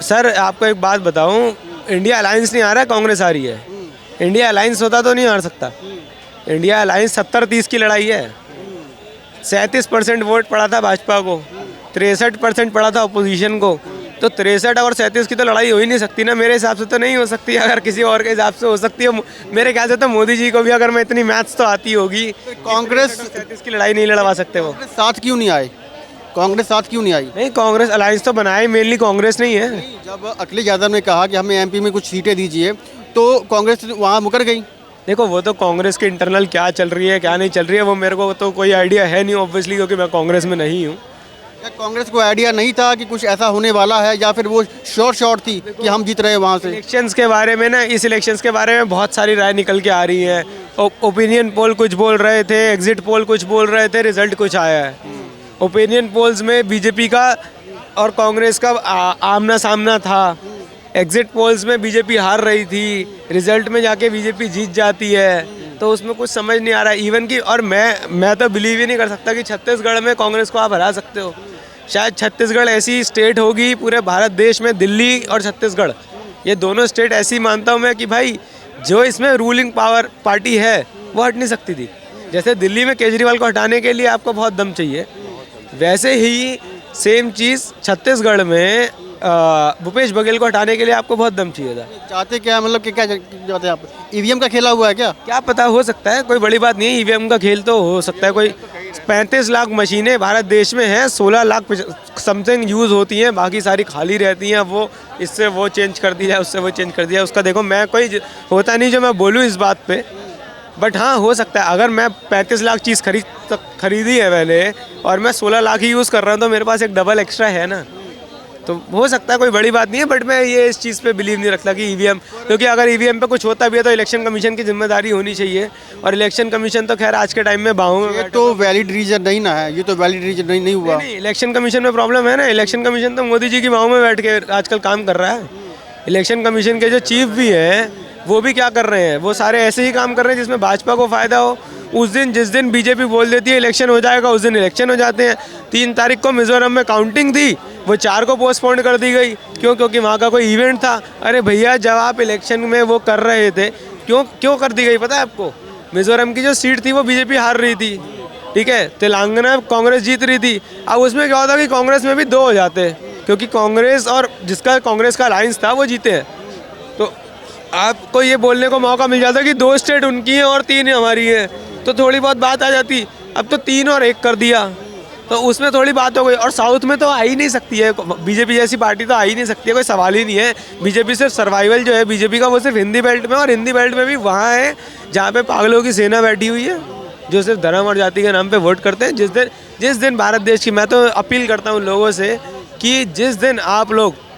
Sir आपको एक बात बताऊं, इंडिया अलायंस नहीं आ रहा है, कांग्रेस आ रही है। इंडिया अलायंस होता तो नहीं हार सकता। इंडिया अलायंस 70-30 की लड़ाई है। 37% वोट पड़ा था भाजपा को, 63% पड़ा था अपोजिशन को। तो 63 और 37 की तो लड़ाई हो ही नहीं सकती ना, मेरे हिसाब से तो नहीं हो सकती। अगर किसी और के हिसाब से हो सकती है, मेरे ख्याल से तो मोदी जी को भी अगर मैं इतनी मैथ्स तो आती होगी, कांग्रेस 37 की लड़ाई नहीं लड़वा सकते वो। साथ क्यों नहीं आए? कांग्रेस साथ क्यों नहीं आई? नहीं, कांग्रेस अलायंस तो बनाए, मेनली कांग्रेस नहीं है। जब अखिलेश यादव ने कहा कि हमें एमपी में कुछ सीटें दीजिए, तो कांग्रेस वहाँ मुकर गई। देखो वो तो कांग्रेस के इंटरनल क्या चल रही है क्या नहीं चल रही है, वो मेरे को तो कोई आइडिया है नहीं ऑब्वियसली, क्योंकि मैं कांग्रेस में नहीं हूँ। क्या कांग्रेस को आइडिया नहीं था कि कुछ ऐसा होने वाला है, या फिर वो शॉर्ट थी कि हम जीत रहे हैं वहाँ से? इलेक्शंस के बारे में ना, इस इलेक्शंस के बारे में बहुत सारी राय निकल के आ रही है। ओपिनियन पोल कुछ बोल रहे थे, एग्जिट पोल कुछ बोल रहे थे, रिजल्ट कुछ आया है। ओपिनियन पोल्स में बीजेपी का और कांग्रेस का आमना सामना था। एग्जिट पोल्स में बीजेपी हार रही थी, रिजल्ट में जाके बीजेपी जीत जाती है। तो उसमें कुछ समझ नहीं आ रहा है इवन की। और मैं तो बिलीव ही नहीं कर सकता कि छत्तीसगढ़ में कांग्रेस को आप हरा सकते हो। शायद छत्तीसगढ़ ऐसी स्टेट होगी पूरे भारत देश में, दिल्ली और छत्तीसगढ़, ये दोनों स्टेट ऐसी मानता हूँ मैं कि भाई जो इसमें रूलिंग पावर पार्टी है वो हट नहीं सकती थी। जैसे दिल्ली में केजरीवाल को हटाने के लिए आपको बहुत दम चाहिए, वैसे ही सेम चीज़ छत्तीसगढ़ में भूपेश बघेल को हटाने के लिए आपको बहुत दम चाहिए था। चाहते क्या, मतलब कि क्या चाहते हैं आप? ईवीएम का खेला हुआ है क्या पता, हो सकता है, कोई बड़ी बात नहीं है। ईवीएम का खेल तो हो सकता है। कोई 35 लाख मशीनें भारत देश में हैं, 16 लाख समथिंग यूज़ होती हैं, बाकी सारी खाली रहती हैं। वो इससे वो चेंज कर दी जाए, उससे वो चेंज कर दिया, उसका देखो मैं कोई होता नहीं जो मैं बोलूँ इस बात पे। बट हाँ, हो सकता है अगर मैं 35 लाख चीज़ खरीदी है पहले और मैं 16 लाख ही यूज़ कर रहा हूँ, तो मेरे पास एक डबल एक्स्ट्रा है ना। तो हो सकता है, कोई बड़ी बात नहीं है। बट मैं ये इस चीज़ पे बिलीव नहीं रखता कि ईवीएम, क्योंकि अगर ईवीएम पे कुछ होता भी है तो इलेक्शन कमीशन की जिम्मेदारी होनी चाहिए। और इलेक्शन कमीशन तो खैर आज के टाइम में बाहों में, ये तो वैलिड रीजन नहीं ना है, ये तो वैलिड रीजन नहीं हुआ। नहीं, इलेक्शन कमीशन में प्रॉब्लम है ना। इलेक्शन कमीशन तो मोदी जी की बाहों में बैठ के आजकल काम कर रहा है। इलेक्शन कमीशन के जो चीफ भी हैं वो भी क्या कर रहे हैं, वो सारे ऐसे ही काम कर रहे हैं जिसमें भाजपा को फ़ायदा हो। जिस दिन बीजेपी बोल देती है इलेक्शन हो जाएगा, उस दिन इलेक्शन हो जाते हैं। 3 तारीख को मिजोरम में काउंटिंग थी, वो 4 को पोस्टपोन कर दी गई। क्यों? क्योंकि वहाँ का कोई इवेंट था। अरे भैया, जब आप इलेक्शन में वो कर रहे थे, क्यों कर दी गई पता है आपको? मिजोरम की जो सीट थी वो बीजेपी हार रही थी, ठीक है। तेलंगाना कांग्रेस जीत रही थी। अब उसमें क्या होता कि कांग्रेस में भी 2 हो जाते, क्योंकि कांग्रेस और जिसका कांग्रेस का अलायंस था वो जीते हैं। तो आपको ये बोलने को मौका मिल जाता कि 2 स्टेट उनकी हैं और 3 हमारी हैं, तो थोड़ी बहुत बात आ जाती। अब तो 3 और 1 कर दिया, तो उसमें थोड़ी बात हो गई। और साउथ में तो आ ही नहीं सकती है बीजेपी जैसी पार्टी, तो आ ही नहीं सकती है, कोई सवाल ही नहीं है। बीजेपी सिर्फ सर्वाइवल जो है बीजेपी का, वो सिर्फ हिंदी बेल्ट में, और हिंदी बेल्ट में भी वहाँ है जहाँ पे पागलों की सेना बैठी हुई है जो सिर्फ धर्म और जाति के नाम पे वोट करते हैं। जिस दिन भारत देश की, मैं तो अपील करता हूँ लोगों से कि जिस दिन आप लोग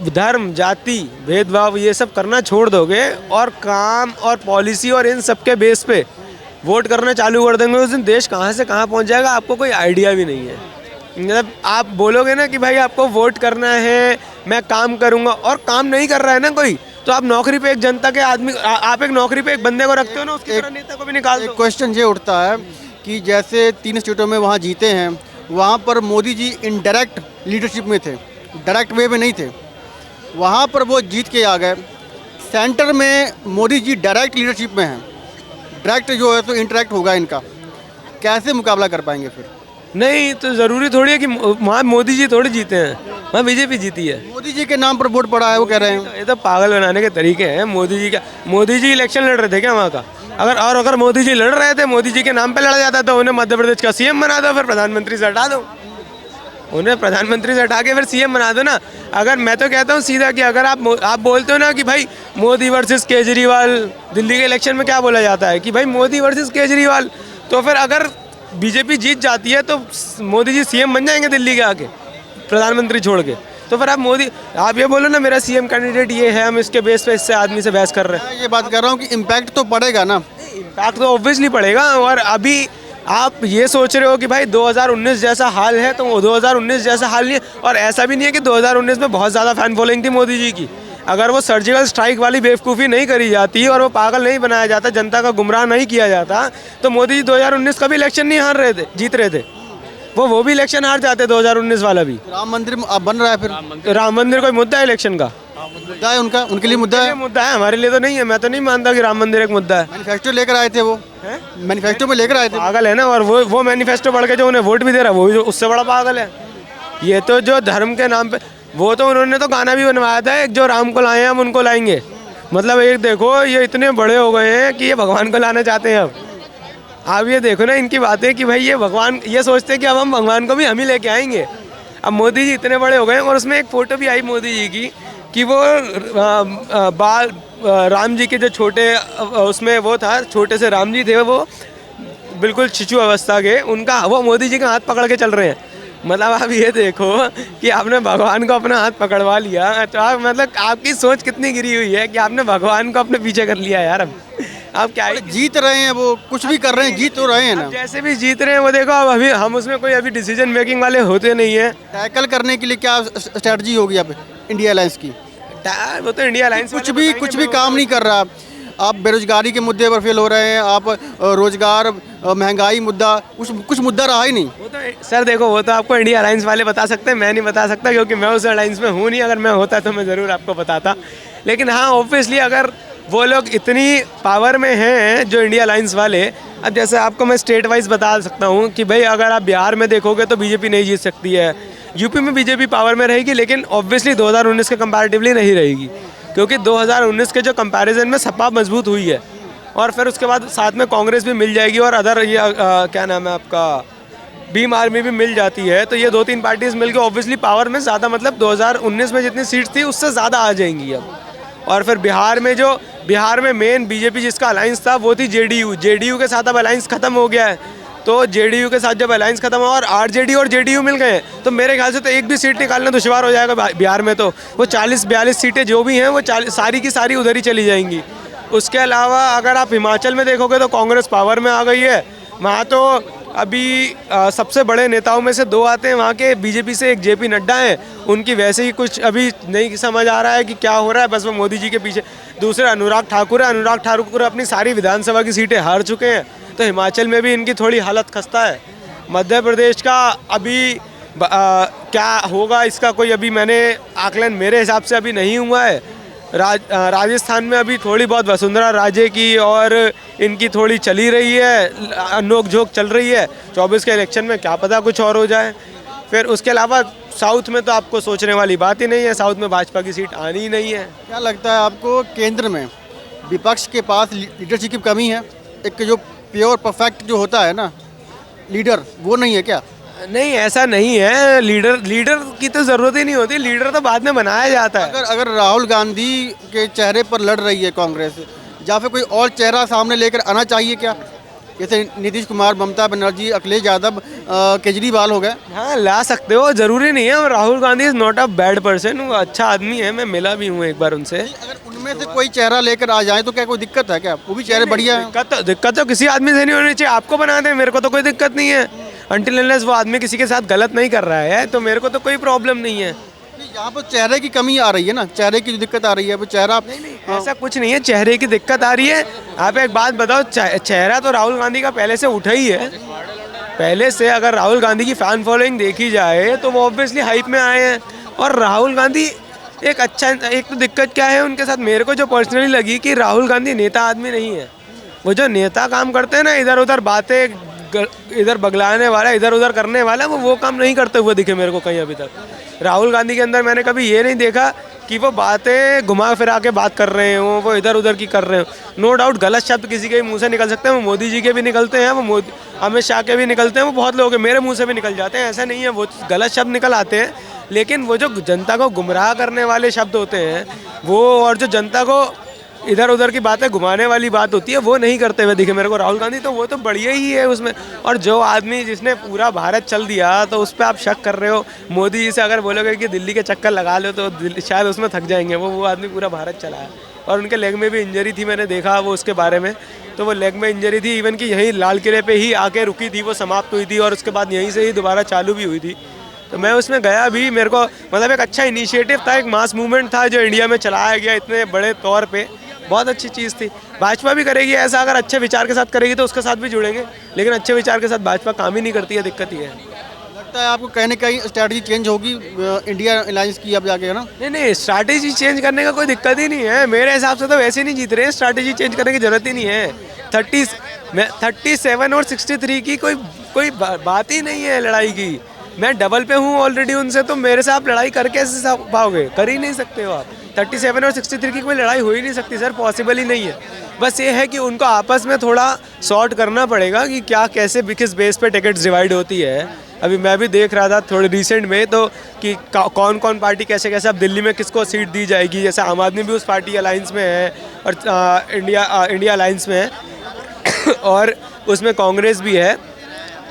धर्म जाति भेदभाव ये सब करना छोड़ दोगे और काम और पॉलिसी और इन सब के बेस पे वोट करना चालू कर देंगे, उस दिन देश कहाँ से कहाँ पहुँच जाएगा आपको कोई आइडिया भी नहीं है। मतलब आप बोलोगे ना कि भाई आपको वोट करना है, मैं काम करूँगा, और काम नहीं कर रहा है ना कोई, तो आप नौकरी पे एक जनता के आदमी, आप एक नौकरी पे एक बंदे को रखते हो ना, उसकी तरह नेता को भी निकाल दो। क्वेश्चन ये उठता है कि जैसे 3 स्टेटों में वहाँ जीते हैं, वहाँ पर मोदी जी इनडायरेक्ट लीडरशिप में थे, डायरेक्ट वे में नहीं थे। वहाँ पर वो जीत के आ गए। सेंटर में मोदी जी डायरेक्ट लीडरशिप में हैं, डायरेक्ट जो है तो इंटरेक्ट होगा इनका, कैसे मुकाबला कर पाएंगे फिर? नहीं, तो ज़रूरी थोड़ी है कि वहाँ मोदी जी थोड़ी जीते हैं, वहाँ बीजेपी जीती है। मोदी जी के नाम पर वोट पड़ा है, वो कह रहे हैं। ये तो पागल बनाने के तरीके हैं। मोदी जी इलेक्शन लड़ रहे थे क्या वहाँ का? अगर मोदी जी लड़ रहे थे, मोदी जी के नाम पे लड़ा जाता तो उन्हें मध्य प्रदेश का सीएम बना दो, फिर प्रधानमंत्री से हटा दो, उन्हें प्रधानमंत्री से हटा के फिर सीएम बना दो ना। अगर मैं तो कहता हूँ सीधा कि अगर आप बोलते हो ना कि भाई मोदी वर्सेस केजरीवाल, दिल्ली के इलेक्शन में क्या बोला जाता है कि भाई मोदी वर्सेस केजरीवाल, तो फिर अगर बीजेपी जीत जाती है तो मोदी जी सीएम बन जाएंगे दिल्ली के आके, प्रधानमंत्री छोड़ के। तो फिर आप ये बोलो ना मेरा सीएम कैंडिडेट ये है, हम इसके बेस पे इससे आदमी से बहस कर रहे हैं। मैं ये बात कर रहा हूँ कि इम्पैक्ट तो पड़ेगा ना। इम्पैक्ट तो ऑब्वियसली पड़ेगा। और अभी आप ये सोच रहे हो कि भाई 2019 जैसा हाल है, तो वो 2019 जैसा हाल नहीं है। और ऐसा भी नहीं है कि 2019 में बहुत ज़्यादा फैन फॉलोइंग थी मोदी जी की। अगर वो सर्जिकल स्ट्राइक वाली बेवकूफ़ी नहीं करी जाती और वो पागल नहीं बनाया जाता, जनता का गुमराह नहीं किया जाता, तो मोदी जी 2019 का भी इलेक्शन नहीं हार रहे थे, जीत रहे थे। वो भी इलेक्शन हार जाते 2019 वाला भी। राम मंदिर अब बन रहा है, फिर राम मंदिर कोई मुद्दा है इलेक्शन का? मुद्दा है उनका, उनके लिए मुद्दा ये है। मुद्दा है, हमारे लिए तो नहीं है। मैं तो नहीं मानता कि राम मंदिर एक मुद्दा है। मैनिफेस्टो लेकर आए थे वो, मैनिफेस्टो में लेकर आए थे। पागल है ना। और वो मैनिफेस्टो पढ़ के जो उन्हें वोट भी दे रहा है वो भी उससे बड़ा पागल है। ये तो जो धर्म के नाम पे, वो तो उन्होंने तो गाना भी बनवाया था एक, जो राम को लाए हैं हम उनको लाएंगे। मतलब एक देखो, ये इतने बड़े हो गए हैं कि ये भगवान को लाना चाहते हैं अब। आप ये देखो ना इनकी बातें कि भाई ये भगवान, ये सोचते हैं कि अब हम भगवान को भी हम ही लेके आएंगे। अब मोदी जी इतने बड़े हो गए हैं। और उसमें एक फ़ोटो भी आई मोदी जी की कि वो बाल राम जी के जो छोटे, उसमें वो था, छोटे से राम जी थे, वो बिल्कुल शिशु अवस्था के, उनका वो मोदी जी का हाथ पकड़ के चल रहे हैं। मतलब आप ये देखो कि आपने भगवान को अपना हाथ पकड़वा लिया, तो आप मतलब आपकी सोच कितनी गिरी हुई है कि आपने भगवान को अपने पीछे कर लिया यार। अब आप क्या ही जीत रहे हैं, वो कुछ भी कर रहे हैं, जीत तो रहे हैं ना। जैसे भी जीत रहे हैं वो देखो। अब अभी हम उसमें कोई अभी डिसीजन मेकिंग वाले होते नहीं है। टैकल करने के लिए क्या स्ट्रेटजी होगी अब इंडिया अलायंस की? वो तो इंडिया अलायंस कुछ भी काम नहीं कर रहा। आप बेरोजगारी के मुद्दे पर फेल हो रहे हैं, आप रोजगार, महंगाई मुद्दा, कुछ मुद्दा रहा ही नहीं। वो तो सर देखो, वो तो आपको इंडिया अलायंस वाले बता सकते हैं, मैं नहीं बता सकता, क्योंकि मैं उस अलायंस में हूँ नहीं। अगर मैं होता तो मैं ज़रूर आपको बताता। लेकिन हाँ, ऑब्वियसली अगर वो लोग इतनी पावर में हैं जो इंडिया अलायंस वाले, अब जैसे आपको मैं स्टेट वाइज बता सकता हूँ कि भाई अगर आप बिहार में देखोगे तो बीजेपी नहीं जीत सकती है, यूपी में बीजेपी पावर में रहेगी, लेकिन ऑब्वियसली 2019 के कंपैरेटिवली नहीं रहेगी, क्योंकि 2019 के जो कंपैरिजन में सपा मजबूत हुई है। और फिर उसके बाद साथ में कांग्रेस भी मिल जाएगी और अदर ये क्या नाम है आपका, भीम आर्मी भी मिल जाती है। तो ये 2-3 पार्टीज मिलकर ऑब्वियसली पावर में ज़्यादा, मतलब 2019 में जितनी सीट थी उससे ज़्यादा आ जाएंगी अब। और फिर बिहार में मेन बीजेपी जिसका अलायंस था वो थी जेडीयू के साथ अब अलायंस खत्म हो गया है। तो जेडीयू के साथ जब अलायंस खत्म हुआ और आरजेडी और जेडीयू मिल गए, तो मेरे ख्याल से तो एक भी सीट निकालना दुश्वार हो जाएगा बिहार में। तो वो 40-42 सीटें जो भी हैं वो सारी की सारी उधर ही चली जाएंगी। उसके अलावा अगर आप हिमाचल में देखोगे तो कांग्रेस पावर में आ गई है। वहाँ तो अभी सबसे बड़े नेताओं में से 2 आते हैं वहाँ के, बीजेपी से एक जेपी नड्डा हैं, उनकी वैसे ही कुछ अभी नहीं समझ आ रहा है कि क्या हो रहा है, बस वो मोदी जी के पीछे। दूसरे अनुराग ठाकुर है, अनुराग ठाकुर अपनी सारी विधानसभा की सीटें हार चुके हैं, तो हिमाचल में भी इनकी थोड़ी हालत खस्ता है। मध्य प्रदेश का अभी क्या होगा इसका कोई अभी मैंने आकलन मेरे हिसाब से अभी नहीं हुआ है। राजस्थान में अभी थोड़ी बहुत वसुंधरा राजे की और इनकी थोड़ी चली रही है, नोक झोंक चल रही है। 24 के इलेक्शन में क्या पता कुछ और हो जाए। फिर उसके अलावा साउथ में तो आपको सोचने वाली बात ही नहीं है, साउथ में भाजपा की सीट आनी ही नहीं है। क्या लगता है आपको, केंद्र में विपक्ष के पास लीडरशिप की कमी है? एक जो प्योर परफेक्ट जो होता है ना लीडर, वो नहीं है क्या? नहीं, ऐसा नहीं है। लीडर की तो ज़रूरत ही नहीं होती, लीडर तो बाद में बनाया जाता है। अगर राहुल गांधी के चेहरे पर लड़ रही है कांग्रेस, या फिर कोई और चेहरा सामने लेकर आना चाहिए क्या? जैसे नीतीश कुमार, ममता बनर्जी, अखिलेश यादव, केजरीवाल हो गए। हाँ, ला सकते हो, ज़रूरी नहीं है। और Rahul Gandhi is not a bad person, वो अच्छा आदमी है, मैं मिला भी हूँ एक बार उनसे। अगर उनमें से कोई चेहरा लेकर आ जाए तो क्या कोई दिक्कत है क्या? वो भी चेहरे बढ़िया है। दिक्कत तो किसी आदमी से नहीं होनी चाहिए, आपको बना दें, मेरे को तो कोई दिक्कत नहीं है। अनटिल अनलेस वो आदमी किसी के साथ गलत नहीं कर रहा है तो मेरे को तो कोई प्रॉब्लम नहीं है। यहाँ पर चेहरे की कमी आ रही है ना, चेहरे की जो दिक्कत आ रही है वो चेहरा। ऐसा कुछ नहीं है, चेहरे की दिक्कत आ रही है। आप एक बात बताओ, चेहरा तो राहुल गांधी का पहले से उठा ही है। पहले से अगर राहुल गांधी की फैन फॉलोइंग देखी जाए तो वो ऑब्वियसली हाइप में आए हैं। और राहुल गांधी एक तो दिक्कत क्या है उनके साथ, मेरे को जो पर्सनली लगी कि राहुल गांधी नेता आदमी नहीं है। वो जो नेता काम करते हैं ना, इधर उधर बातें, इधर बगलाने वाला, इधर उधर करने वाला, वो काम नहीं करते हुए दिखे मेरे को कहीं अभी तक। राहुल गांधी के अंदर मैंने कभी ये नहीं देखा कि वो बातें घुमा फिरा के बात कर रहे हो, वो इधर उधर की कर रहे हो। नो डाउट गलत शब्द किसी के मुंह से निकल सकते हैं, वो मोदी जी के भी निकलते हैं, वो अमित शाह के भी निकलते हैं, वो बहुत लोगों के मेरे मुंह से भी निकल जाते हैं। ऐसा नहीं है, वो गलत शब्द निकल आते हैं, लेकिन वो जो जनता को गुमराह करने वाले शब्द होते हैं वो, और जो जनता को इधर उधर की बातें घुमाने वाली बात होती है, वो नहीं करते हुए दिखे मेरे को राहुल गांधी। तो वो तो बढ़िया ही है उसमें। और जो आदमी जिसने पूरा भारत चल दिया, तो उस पर आप शक कर रहे हो। मोदी जी से अगर बोलोगे कि दिल्ली के चक्कर लगा लो तो शायद उसमें थक जाएंगे। वो आदमी पूरा भारत चला है। और उनके लेग में भी इंजरी थी, मैंने देखा वो उसके बारे में। तो वो लेग में इंजरी थी, इवन कि यहीं लाल किले पर ही आके रुकी थी, वो समाप्त हुई थी और उसके बाद यहीं से ही दोबारा चालू भी हुई थी। तो मैं उसमें गया भी, मेरे को मतलब एक अच्छा इनिशिएटिव था, एक मास मूवमेंट था जो इंडिया में चलाया गया इतने बड़े तौर पे। बहुत अच्छी चीज़ थी। भाजपा भी करेगी ऐसा, अगर अच्छे विचार के साथ करेगी तो उसके साथ भी जुड़ेंगे, लेकिन अच्छे विचार के साथ भाजपा काम ही नहीं करती है, दिक्कत ही है। लगता है आपको कहीं ना कहीं स्ट्रैटेजी चेंज होगी इंडिया अलायंस की अब जाके, है ना? नहीं, स्ट्रैटेजी चेंज करने का कोई दिक्कत ही नहीं है। मेरे हिसाब से तो वैसे नहीं जीत रहे हैं, स्ट्रैटेजी चेंज करने की जरूरत ही नहीं है। 37 और 63 की कोई बात ही नहीं है लड़ाई की। मैं डबल पे हूँ ऑलरेडी उनसे, तो मेरे से आप लड़ाई करके कैसे पाओगे? कर ही नहीं सकते हो आप। 37 और 63 की कोई लड़ाई हो ही नहीं सकती सर, पॉसिबल ही नहीं है। बस ये है कि उनको आपस में थोड़ा सॉर्ट करना पड़ेगा कि क्या कैसे किस बेस पे टिकट्स डिवाइड होती है। अभी मैं भी देख रहा था थोड़े रिसेंट में तो कि कौन कौन पार्टी कैसे कैसे अब दिल्ली में किसको सीट दी जाएगी। जैसे आम आदमी भी उस पार्टी अलायंस में है और इंडिया अलायंस में है और उसमें कांग्रेस भी है।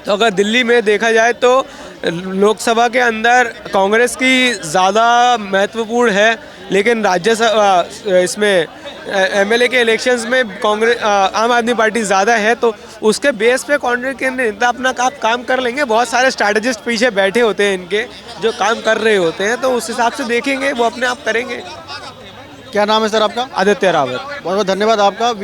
तो अगर दिल्ली में देखा जाए तो लोकसभा के अंदर कांग्रेस की ज़्यादा महत्वपूर्ण है, लेकिन राज्यसभा इसमें एमएलए के इलेक्शंस में कांग्रेस आम आदमी पार्टी ज़्यादा है। तो उसके बेस पे कांग्रेस के नेता अपना काम कर लेंगे। बहुत सारे स्ट्रैटेजिस्ट पीछे बैठे होते हैं इनके जो काम कर रहे होते हैं, तो उस हिसाब से देखेंगे वो अपने आप करेंगे। क्या नाम है सर आपका? आदित्य रावत। बहुत बहुत धन्यवाद आपका।